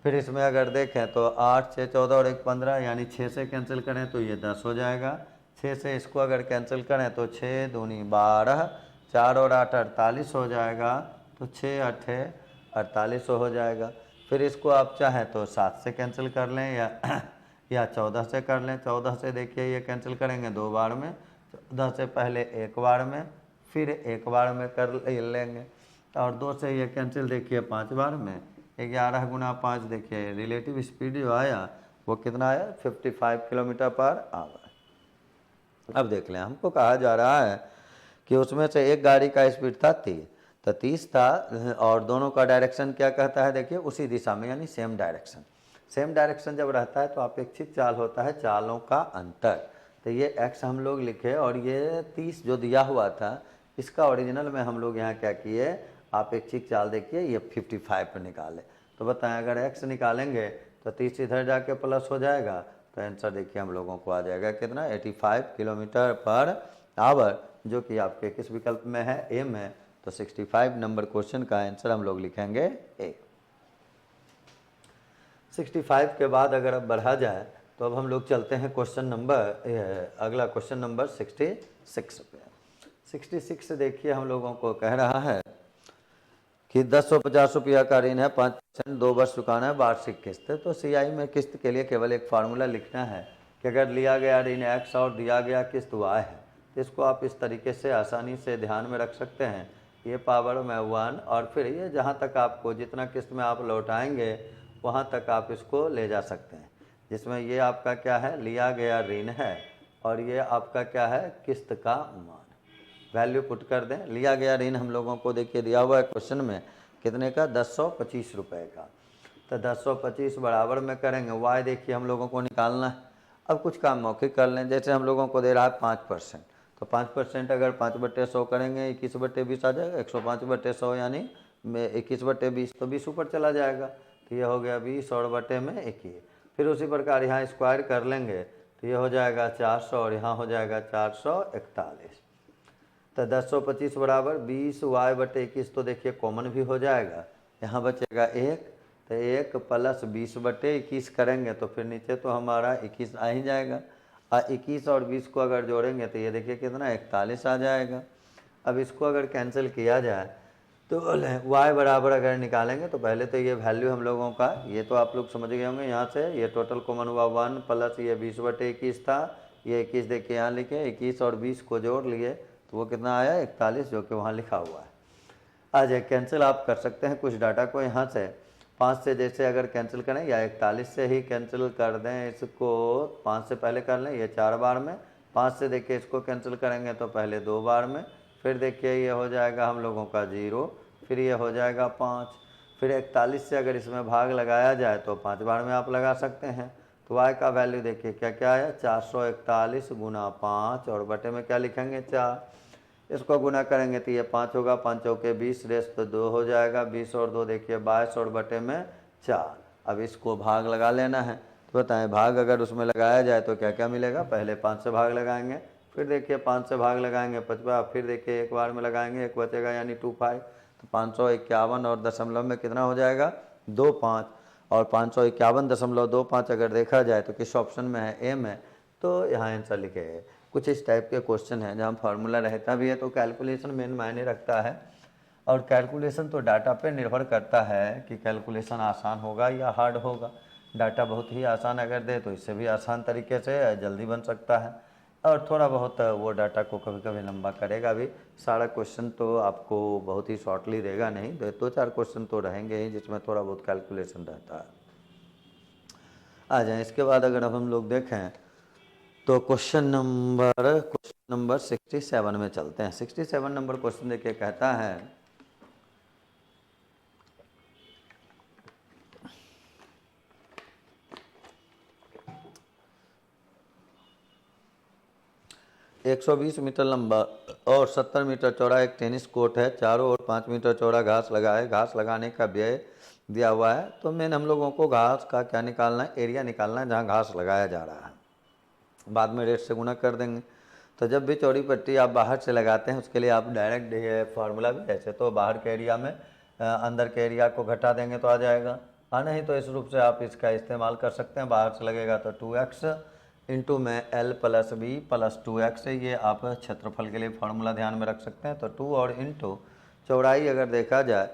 फिर इसमें अगर देखें तो 8 से 14 और 1 15 यानी 6 से कैंसिल करें तो ये 10 हो जाएगा। 6 से इसको अगर कैंसिल करें तो 6 दूनी 12, 4 और 8 48 हो जाएगा, तो 6 8 48 हो जाएगा। फिर इसको आप चाहें तो 7 से कैंसिल कर लें या 14 से कर लें। 14 से देखिए ये कैंसिल करेंगे 2 बार में, 14 से पहले 1 बार में, फिर 1 बार में कर लेंगे, और 2 से ये कैंसिल देखिए 5 बार में। 11 गुना 5 देखिए रिलेटिव स्पीड जो आया वो कितना आया, 55 किलोमीटर पर आवर। अब देख लें, हमको कहा जा रहा है कि उसमें से एक गाड़ी का स्पीड था 30, तो 30 था और दोनों का डायरेक्शन क्या कहता है, देखिए उसी दिशा में, यानी सेम डायरेक्शन। सेम डायरेक्शन जब रहता है तो अपेक्षित चाल होता है चालों का अंतर। तो ये x हम लोग लिखे और ये 30 जो दिया हुआ था इसका ओरिजिनल में हम लोग यहाँ क्या किए, अपेक्षिक चाल देखिए ये 55 पर निकाले। तो बताएं अगर x निकालेंगे तो 30 इधर जाके प्लस हो जाएगा, तो आंसर देखिए हम लोगों को आ जाएगा कितना, 85 किलोमीटर पर आवर, जो कि आपके किस विकल्प में है, ए में। तो 65 नंबर क्वेश्चन का आंसर हम लोग लिखेंगे ए। 65 के बाद अगर अब बढ़ा जाए तो अब हम लोग चलते हैं क्वेश्चन नंबर, अगला क्वेश्चन नंबर 66 पे। 66 देखिए हम लोगों को कह रहा है कि 1050 रुपया का ऋण है, 5% 2 वर्ष चुकाना है, वार्षिक किस्त। तो सीआई में किस्त के लिए केवल एक फार्मूला लिखना है कि अगर लिया गया ऋण x और दिया गया किस्त y है, तो इसको आप इस तरीके से आसानी से ध्यान में रख सकते हैं, ये पावर में 1, और फिर ये जहाँ तक आपको जितना किस्त में आप लौटाएंगे वहाँ तक आप इसको ले जा सकते हैं, जिसमें ये आपका क्या है, लिया गया ऋण है, और ये आपका क्या है, किस्त का मान। वैल्यू पुट कर दें, लिया गया ऋण हम लोगों को देखिए दिया हुआ है क्वेश्चन में कितने का, 1025 रुपये का। तो 1025 बराबर में करेंगे, y देखिए हम लोगों को निकालना है। अब कुछ काम मौखिक कर लें, जैसे हम लोगों को दे रहा है 5%, तो 5% अगर 5/100 करेंगे 21/20 आ जाएगा, 105/100 यानी 21/20, तो 20 ऊपर चला जाएगा, तो ये हो गया 20 और बटे में 21। फिर उसी प्रकार यहाँ स्क्वायर कर लेंगे तो ये हो जाएगा 400 और यहाँ हो जाएगा 441। तो 10/25 बराबर 20y/21, तो देखिए कॉमन भी हो जाएगा, यहाँ बचेगा 1, तो 1 + 20/21 करेंगे तो फिर नीचे तो हमारा 21 आ ही जाएगा। 21 और 20 को अगर जोड़ेंगे तो ये देखिए कितना 41 आ जाएगा। अब इसको अगर कैंसिल किया जाए तो y बराबर अगर निकालेंगे तो पहले तो ये वैल्यू हम लोगों का, ये तो आप लोग समझ गए होंगे, यहाँ से ये टोटल कॉमन हुआ 1 प्लस ये 20/21 था, ये 21 देखिए यहाँ लिखे, 21 और 20 को जोड़ लिए तो वो कितना आया 41, जो कि वहाँ लिखा हुआ है। आ जाए कैंसिल आप कर सकते हैं कुछ डाटा को यहाँ से, 5 से जैसे अगर कैंसिल करें या 41 से ही कैंसिल कर दें, इसको 5 से पहले कर लें, ये 4 बार में, 5 से देखिए इसको कैंसिल करेंगे तो पहले 2 बार में, फिर देखिए ये हो जाएगा हम लोगों का 0, फिर ये हो जाएगा 5, फिर 41 से अगर इसमें भाग लगाया जाए तो 5 बार में आप लगा सकते हैं। तो y का वैल्यू देखिए क्या क्या आया, 441 × 5 और बटे में क्या लिखेंगे 4, इसको गुना करेंगे तो ये 5 होगा, 5 चौके 20, रेस तो 2 हो जाएगा, 20 और 2 देखिए 22 और बटे में 4। अब इसको भाग लगा लेना है, तो बताएं भाग अगर उसमें लगाया जाए तो क्या क्या मिलेगा, पहले 5 से भाग लगाएंगे, फिर देखिए 5 से भाग लगाएंगे 5, फिर देखिए एक बार में लगाएंगे, एक बचेगा यानी 25, तो 551 और दशमलव में कितना हो जाएगा 25, और 551.25 अगर देखा जाए तो किस ऑप्शन में है, ए में, तो यहाँ आंसर लिखे। कुछ इस टाइप के क्वेश्चन हैं जहाँ फार्मूला रहता भी है तो कैलकुलेशन मेन मायने रखता है, और कैलकुलेशन तो डाटा पे निर्भर करता है कि कैलकुलेशन आसान होगा या हार्ड होगा। डाटा बहुत ही आसान अगर दे तो इससे भी आसान तरीके से जल्दी बन सकता है, और थोड़ा बहुत वो डाटा को कभी कभी लंबा करेगा भी। सारा क्वेश्चन तो आपको बहुत ही शॉर्टली देगा नहीं, 2-4 क्वेश्चन तो रहेंगे ही जिसमें थोड़ा बहुत कैलकुलेशन रहता है। आ जाए इसके बाद अगर अब हम लोग देखें तो क्वेश्चन नंबर 67 में चलते हैं। 67 नंबर क्वेश्चन देखिए कहता है, एक 120 मीटर लंबा और 70 मीटर चौड़ा एक टेनिस कोर्ट है, चारों ओर 5 मीटर चौड़ा घास लगा है, घास लगाने का व्यय दिया हुआ है। तो मेन हम लोगों को घास का क्या निकालना है, एरिया निकालना है जहाँ घास लगाया जा रहा है, बाद में रेट से गुना कर देंगे। तो जब भी चौड़ी पट्टी आप बाहर से लगाते हैं उसके लिए आप डायरेक्ट ये फार्मूला भी, ऐसे तो बाहर के एरिया में अंदर के एरिया को घटा देंगे तो आ जाएगा, नहीं तो इस रूप से आप इसका इस्तेमाल कर सकते हैं। बाहर से लगेगा तो 2x इंटू में l + b + 2x, ये आप क्षेत्रफल के लिए फार्मूला ध्यान में रख सकते हैं। तो 2 और इंटू चौड़ाई अगर देखा जाए,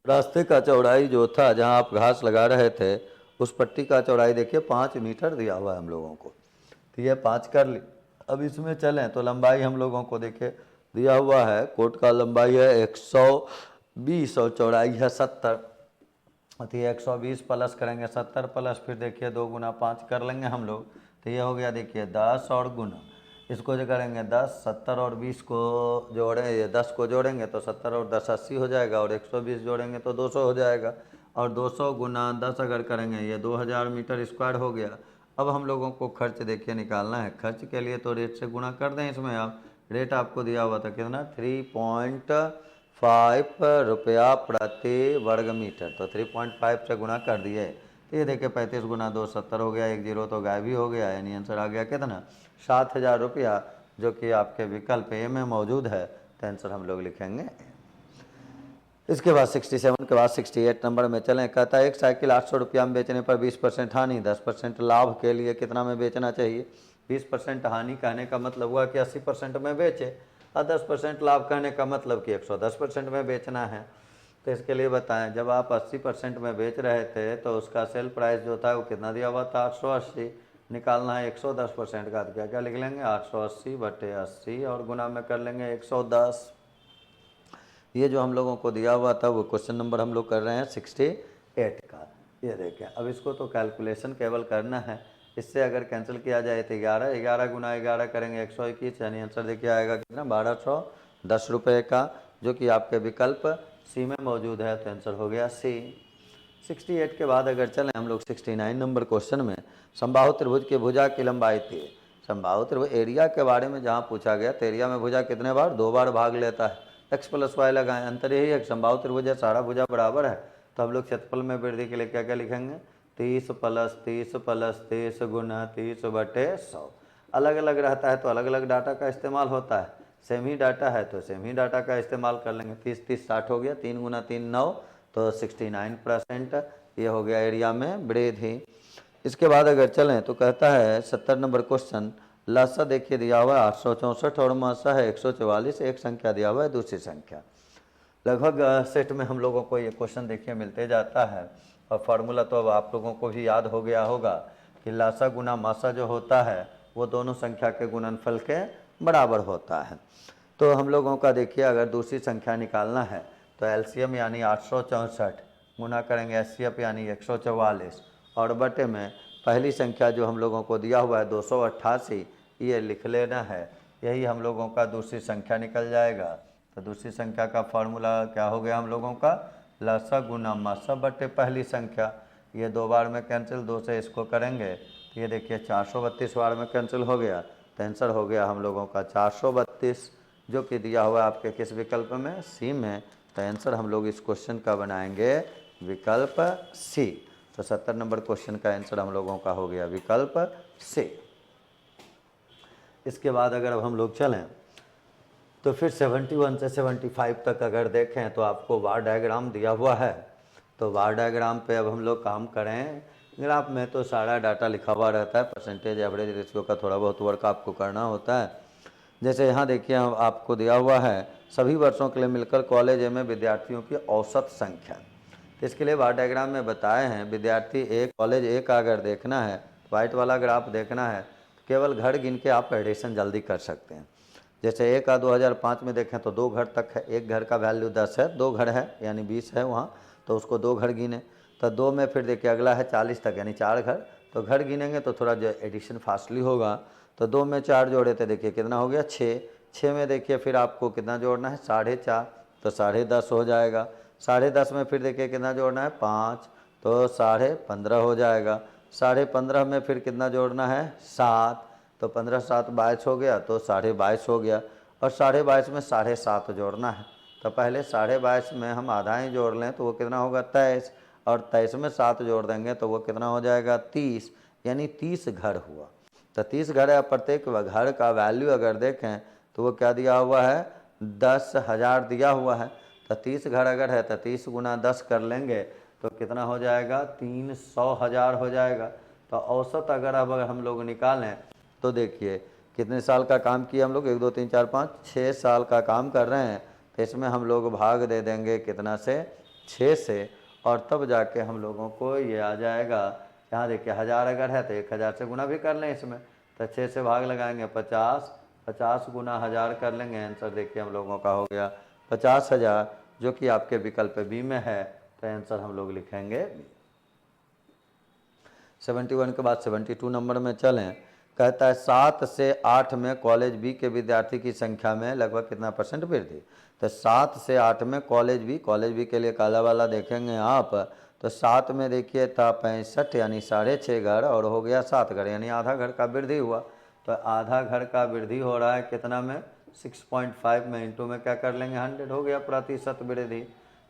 रास्ते का चौड़ाई जो था जहाँ आप घास लगा रहे थे उस पट्टी का चौड़ाई देखिए 5 मीटर दिया हुआ है हम लोगों को, तो ये 5 कर ली। अब इसमें चलें तो लंबाई हम लोगों को देखिए दिया हुआ है, कोट का लंबाई है 120 और चौड़ाई है 70, तो ये 120 प्लस करेंगे 70 प्लस फिर देखिए 2 × 5 कर लेंगे हम लोग, तो ये हो गया देखिए 10 और गुना, इसको जो करेंगे 10, 70 और 20 को जोड़ें, ये 10 को जोड़ेंगे तो 70 और 10 80 हो जाएगा, और 120 जोड़ेंगे तो 200 हो जाएगा, और 200 × 10 अगर करेंगे ये 2000 मीटर स्क्वायर हो गया। अब हम लोगों को खर्च देखिए निकालना है, खर्च के लिए तो रेट से गुणा कर दें, इसमें आप रेट आपको दिया हुआ था कितना 3.5 रुपया प्रति वर्ग मीटर, तो 3.5 से गुणा कर दिए, तो ये देखिए 35 × 2 70 हो गया, एक जीरो तो गायब ही हो गया, यानी आंसर आ गया कितना 7000 रुपया, जो कि आपके विकल्प ए में मौजूद है, तो आंसर हम लोग लिखेंगे। इसके बाद 67 के बाद 68 नंबर में चलें, कहता है एक साइकिल 800 रुपया में बेचने पर 20% हानि, 10% लाभ के लिए कितना में बेचना चाहिए। 20% हानि कहने का मतलब हुआ कि 80% में बेचे, और 10% लाभ कहने का मतलब कि 110% में बेचना है। तो इसके लिए बताएं, जब आप 80% में बेच रहे थे तो उसका सेल प्राइस जो था वो कितना दिया हुआ था 880, निकालना है 110% का, तो क्या क्या लिख लेंगे 880/80 और गुना में कर लेंगे 110। ये जो हम लोगों को दिया हुआ था वो क्वेश्चन नंबर हम लोग कर रहे हैं 68 का। ये देखें, अब इसको तो कैलकुलेशन केवल करना है, इससे अगर कैंसिल किया जाए तो 11 × 11 करेंगे 121, यानी आंसर देखिए आएगा कितना 1210 रुपये का, जो कि आपके विकल्प सी में मौजूद है, तो आंसर हो गया सी। 68 के बाद अगर चलें हम लोग 69 नंबर क्वेश्चन में, समबाहु त्रिभुज की भुजा की लंबाई थी, संभावित त्रिभुज एरिया के बारे में जहाँ पूछा गया तो एरिया में भुजा कितने बार 2 बार भाग लेता है। एक्स प्लस वाई लगाएं, अंतर यही है संभावित त्रिभुज है, सारा भुजा बराबर है तो हम लोग क्षेत्रफल में वृद्धि के लिए क्या क्या लिखेंगे 30 + 30 + 30 गुना 30/100। अलग अलग रहता है तो अलग अलग डाटा का इस्तेमाल होता है, सेम ही डाटा है तो सेम ही डाटा का इस्तेमाल कर लेंगे। 30 30 60 हो गया, 3 गुना 3 9 तो 69%। ये हो गया एरिया में वृद्धि। इसके बाद अगर चलें तो कहता है 70 नंबर क्वेश्चन, लासा देखिए दिया हुआ है 864 और मासा है 144, एक संख्या दिया हुआ है दूसरी संख्या। लगभग सेट में हम लोगों को ये क्वेश्चन देखिए मिलते जाता है और फार्मूला तो अब आप लोगों को भी याद हो गया होगा कि लासा गुना मासा जो होता है वो दोनों संख्या के गुणनफल के बराबर होता है। तो हम लोगों का देखिए अगर दूसरी संख्या निकालना है तो एलसीएम यानी 864 गुना करेंगे एचसीएफ यानी 144 और बटे में पहली संख्या जो हम लोगों को दिया हुआ है 288 ये लिख लेना है, यही हम लोगों का दूसरी संख्या निकल जाएगा। तो दूसरी संख्या का फार्मूला क्या हो गया हम लोगों का लासा गुना मासा बटे पहली संख्या। ये 2 बार में कैंसिल, 2 से इसको करेंगे तो ये देखिए 432 बार में कैंसिल हो गया तो आंसर हो गया हम लोगों का 432 जो कि दिया हुआ है आपके किस विकल्प में सी में। तो आंसर हम लोग इस क्वेश्चन का बनाएंगे विकल्प सी। तो 70 नंबर क्वेश्चन का आंसर हम लोगों का हो गया विकल्प सी। इसके बाद अगर अब हम लोग चलें तो फिर 71 से 75 तक अगर देखें तो आपको बार डायग्राम दिया हुआ है। तो बार डायग्राम पे अब हम लोग काम करें। ग्राफ में तो सारा डाटा लिखा हुआ रहता है, परसेंटेज एवरेज रेशियो का थोड़ा बहुत वर्क आपको करना होता है। जैसे यहाँ देखिए आपको दिया हुआ है सभी वर्षों के लिए मिलकर कॉलेज में विद्यार्थियों की औसत संख्या। तो इसके लिए बार डायग्राम में बताए हैं विद्यार्थी एक कॉलेज एक का अगर देखना है वाइट वाला ग्राफ देखना है तो केवल घर गिन के आप एडिशन जल्दी कर सकते हैं। जैसे एक का 2005 में देखें तो 2 घर तक है, एक घर का वैल्यू 10 है, 2 घर है यानी 20 है वहाँ, तो उसको 2 घर गिने। तो 2 में फिर देखिए अगला है 40 तक यानी 4 घर, तो घर गिनेंगे तो थोड़ा जो एडिशन फास्टली होगा। तो 2 में 4 जोड़े थे देखिए कितना हो गया 6, 6 में देखिए फिर आपको कितना जोड़ना है 4.5 तो 10.5 हो जाएगा। 10.5 में फिर देखिए कितना जोड़ना है 5 तो 15.5 हो जाएगा। 15.5 में फिर कितना जोड़ना है 7 तो 15 7 22 हो गया तो 22.5 हो गया। और 22.5 में 7.5 जोड़ना है तो पहले 22.5 में हम आधा ही जोड़ लें तो वो कितना होगा 23 और 23 में 7 जोड़ देंगे तो वो कितना हो जाएगा 30 यानी 30 घर हुआ। तो 30 घर है, प्रत्येक घर का वैल्यू अगर देखें तो वो क्या दिया हुआ है 10,000 दिया हुआ है। तो 30 घर अगर है तो 30 गुना 10 कर लेंगे तो कितना हो जाएगा 300,000 हो जाएगा। तो औसत अगर अब हम लोग निकालें तो देखिए कितने साल का काम किया हम लोग 1 2 3 4 5 6 साल का काम कर रहे हैं। तो इसमें हम लोग भाग दे देंगे कितना से 6 से और तब जाके हम लोगों को ये आ जाएगा। यहाँ देखिए 1000 अगर है तो 1000 से गुना भी कर लें इसमें, तो 6 से भाग लगाएंगे 50, 50 गुना 1000 कर लेंगे। आंसर देखिए हम लोगों का हो गया 50,000 जो कि आपके विकल्प बी में है। तो आंसर हम लोग लिखेंगे 71 के बाद 72 नंबर में चलें। कहता है 7 से 8 में कॉलेज बी के विद्यार्थी की संख्या में लगभग कितना % वृद्धि। तो 7 से 8 में कॉलेज बी के लिए काला वाला देखेंगे आप तो 7 में देखिए था 65 यानी 6.5 घर और हो गया 7 घर यानी आधा घर का वृद्धि हुआ। तो आधा घर का वृद्धि हो रहा है कितना में 6.5 में इंटू में क्या कर लेंगे 100 हो गया प्रतिशत वृद्धि।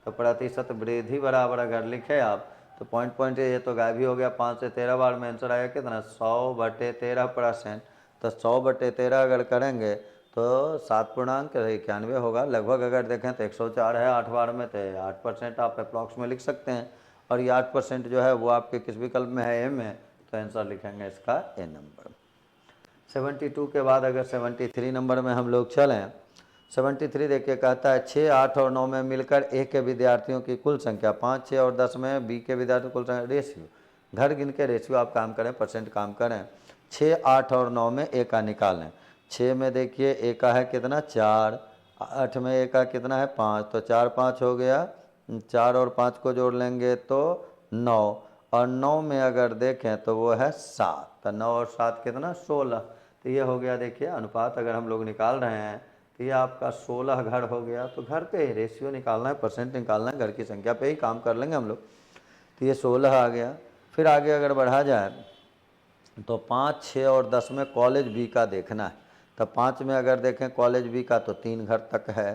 तो प्रतिशत वृद्धि बराबर अगर लिखे आप तो पॉइंट ये तो गायब ही हो गया। 5 से 13 बार में आंसर आएगा कितना 100/13%। तो 100/13 अगर करेंगे तो 7.91 होगा। लगभग अगर देखें तो 104 है 8 बार में तो 8% आप अप्रॉक्स में लिख सकते हैं। और ये 8% जो है वो आपके किस विकल्प में है ए में। तो आंसर लिखेंगे इसका ए नंबर। 72 के बाद अगर 73 नंबर में हम लोग चलें 73 देखिए कहता है 6 8 और 9 में मिलकर ए के विद्यार्थियों की कुल संख्या 5 6 और 10 में बी के विद्यार्थियों की कुल संख्या रेशियो घर गिन के रेशियो आप काम करें % काम करें। 6 8 और 9 में ए का निकालें। 6 में देखिए ए का है कितना 4, 8 में ए का कितना है 5 तो 4 5 हो गया 4 और 5 को जोड़ लेंगे तो 9 और 9 में अगर देखें तो वो है 7 तो 9 और 7 कितना 16। तो ये हो गया देखिए अनुपात अगर हम लोग निकाल रहे हैं तो ये आपका 16 घर हो गया। तो घर पे रेशियो निकालना है % निकालना है, घर की संख्या पे ही काम कर लेंगे हम लोग। तो ये 16 आ गया। फिर आगे अगर बढ़ा जाए तो 5, 6 और 10 में कॉलेज बी का देखना है। तो 5 में अगर देखें कॉलेज बी का तो 3 घर तक है।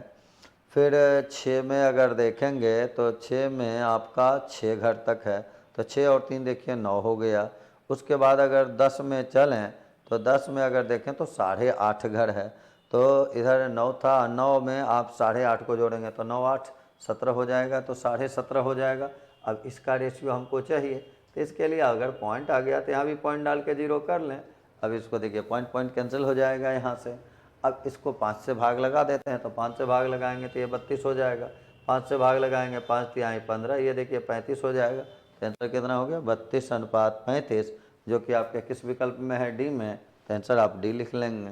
फिर 6 में अगर देखेंगे तो 6 में आपका 6 घर तक है। तो 6 और 3 देखिए 9 हो गया। उसके बाद अगर 10 में चलें तो 10 में अगर देखें तो 8.5 घर है। तो इधर 9 था, 9 में आप 8.5 को जोड़ेंगे तो 9 8 17 हो जाएगा, तो 17.5 हो जाएगा। अब इसका रेशियो हमको चाहिए, तो इसके लिए अगर पॉइंट आ गया तो यहाँ भी पॉइंट डाल के 0 कर लें। अब इसको देखिए पॉइंट पॉइंट कैंसिल हो जाएगा यहाँ से। अब इसको 5 से भाग लगा देते हैं, तो 5 से भाग लगाएंगे तो ये 32 हो जाएगा। 5 से भाग लगाएंगे 5 तिहाई 15, ये देखिए 35 हो जाएगा। तो आंसर कितना हो गया 32:35, जो कि आपके किस विकल्प में है, डी में। तो आंसर आप डी लिख लेंगे।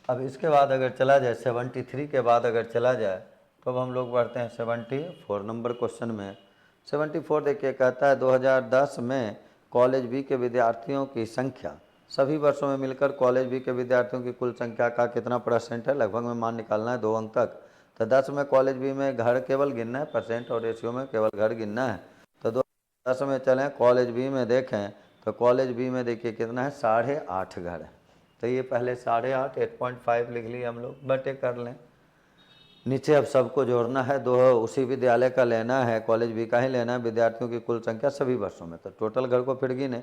अब इसके बाद अगर चला जाए 73 के बाद अगर चला जाए तो अब हम लोग बढ़ते हैं 74 नंबर क्वेश्चन में। 74 देखिए कहता है 2010 में कॉलेज बी के विद्यार्थियों की संख्या सभी वर्षों में मिलकर कॉलेज बी के विद्यार्थियों की कुल संख्या का कितना परसेंट है, लगभग में मान निकालना है 2 अंक तक। तो 10 में कॉलेज बी में घर केवल गिनना है, परसेंट और रेशियो में केवल घर गिनना है। तो 2010 में चलें कॉलेज बी में देखें तो कॉलेज बी में देखिए कितना है 8.5 घर है। तो ये पहले 8.5 8.5 लिख लिए हम लोग, बटे कर लें। नीचे अब सबको जोड़ना है, दो उसी विद्यालय का लेना है, कॉलेज बी का ही लेना है, विद्यार्थियों की कुल संख्या सभी वर्षों में। तो टोटल घर को फिर गिने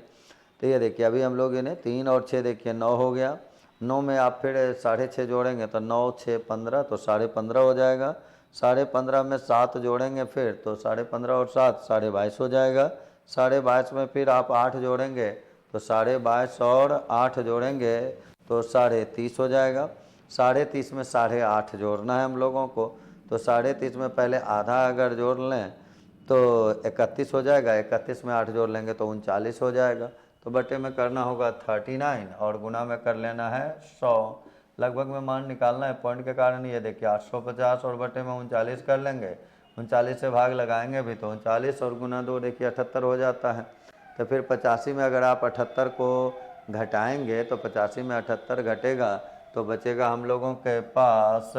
तो ये देखिए अभी हम लोग गिने 3 और 6 देखिए 9 हो गया। 9 में आप फिर 6.5 जोड़ेंगे तो 9 6 15, तो 15.5 हो जाएगा। 15.5 में 7 जोड़ेंगे फिर तो 15.5 और 7 22.5 हो जाएगा। 22.5 में फिर आप 8 जोड़ेंगे तो 22.5 और 8 जोड़ेंगे तो 30.5 हो जाएगा। 30.5 में 8.5 जोड़ना है हम लोगों को। तो 30.5 में पहले आधा अगर जोड़ लें तो 31 हो जाएगा। 31 में 8 जोड़ लेंगे तो 39 हो जाएगा। तो बटे में करना होगा 39 और गुना में कर लेना है 100। लगभग में मान निकालना है पॉइंट के कारण। ये देखिए 850 और बटे में 39 कर लेंगे। 39 से भाग लगाएंगे भी तो 39 और गुना 2 देखिए 78 हो जाता है। तो फिर 85 में अगर आप 78 को घटाएंगे तो 85 में 78 घटेगा तो बचेगा हम लोगों के पास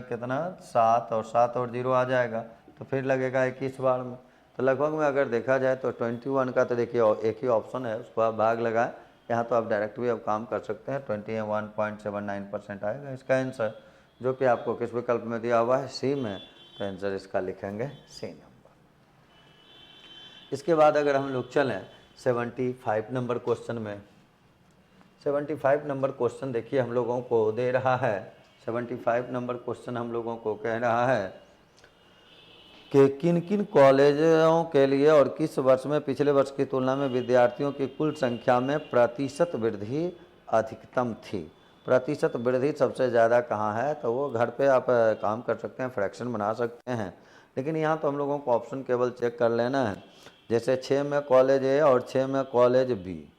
कितना 7, और 7 और 0 आ जाएगा। तो फिर लगेगा 21 बार में। तो लगभग में अगर देखा जाए तो 21 का तो देखिए एक ही ऑप्शन है, उसको आप भाग लगाएं। यहाँ तो आप डायरेक्ट भी अब काम कर सकते हैं। 21.79% आएगा इसका आंसर, जो कि आपको किस विकल्प में दिया हुआ है, सी में। तो आंसर इसका लिखेंगे सी नंबर। इसके बाद अगर हम लोग चलें 75 नंबर क्वेश्चन में। 75 नंबर क्वेश्चन देखिए हम लोगों को दे रहा है। 75 नंबर क्वेश्चन हम लोगों को कह रहा है कि किन किन कॉलेजों के लिए और किस वर्ष में पिछले वर्ष की तुलना में विद्यार्थियों की कुल संख्या में प्रतिशत वृद्धि अधिकतम थी। प्रतिशत वृद्धि सबसे ज़्यादा कहाँ है, तो वो घर पे आप काम कर सकते हैं, फ्रैक्शन बना सकते हैं। लेकिन यहाँ तो हम लोगों को ऑप्शन केवल चेक कर लेना है। जैसे 6 में कॉलेज ए और 6 में कॉलेज बी,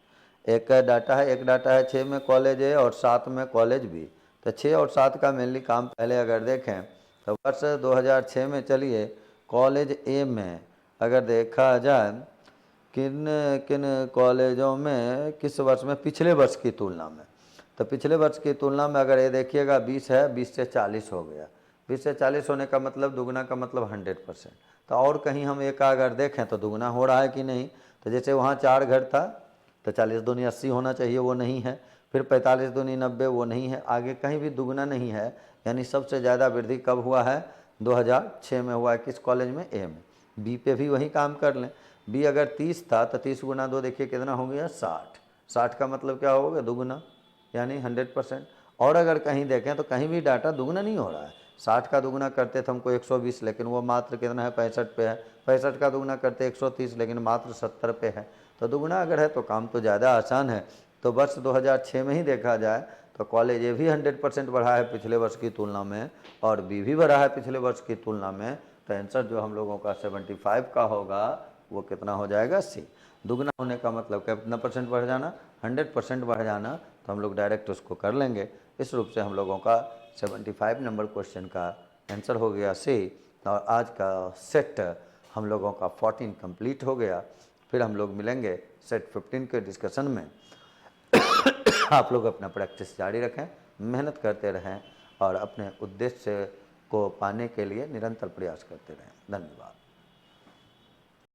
एक डाटा है 6 में कॉलेज ए और 7 में कॉलेज बी। तो 6 और 7 का मेनली काम पहले अगर देखें तो वर्ष 2006 में चलिए कॉलेज ए में अगर देखा जाए किन किन कॉलेजों में किस वर्ष में पिछले वर्ष की तुलना में, तो पिछले वर्ष की तुलना में अगर ये देखिएगा 20 है, 20 से 40 हो गया। 20 से 40 होने का मतलब दुगना का मतलब 100%। तो और कहीं हम एक का अगर देखें तो दुगना हो रहा है कि नहीं, तो जैसे वहाँ 4 घर था तो 40 दूनी 80 होना चाहिए, वो नहीं है। फिर 45 दूनी 90, वो नहीं है। आगे कहीं भी दुगना नहीं है। यानी सबसे ज़्यादा वृद्धि कब हुआ है, 2006 में हुआ है। किस कॉलेज में, ए में। बी पे भी वही काम कर लें। बी अगर 30 था तो 30 गुना 2 देखिए कितना हो गया 60। 60 का मतलब क्या होगा, दुगना, यानी 100%। और अगर कहीं देखें तो कहीं भी डाटा दुगना नहीं हो रहा है। 60 का दुगना करते थे हमको 120, लेकिन वो मात्र कितना है 65 पे है। 65 का दुगना करते 130, लेकिन मात्र 70 पे है। तो दुगना अगर है तो काम तो ज़्यादा आसान है। तो वर्ष 2006 में ही देखा जाए तो कॉलेज ए भी 100% बढ़ा है पिछले वर्ष की तुलना में, और बी भी बढ़ा है पिछले वर्ष की तुलना में। तो आंसर जो हम लोगों का 75 का होगा वो कितना हो जाएगा, सी। दुगना होने का मतलब कितना परसेंट बढ़ जाना, 100% बढ़ जाना। तो हम लोग डायरेक्ट उसको कर लेंगे। इस रूप से हम लोगों का 75 नंबर क्वेश्चन का आंसर हो गया सी। और आज का सेट हम लोगों का 14 कंप्लीट हो गया। फिर हम लोग मिलेंगे सेट 15 के डिस्कशन में। आप लोग अपना प्रैक्टिस जारी रखें, मेहनत करते रहें और अपने उद्देश्य को पाने के लिए निरंतर प्रयास करते रहें। धन्यवाद।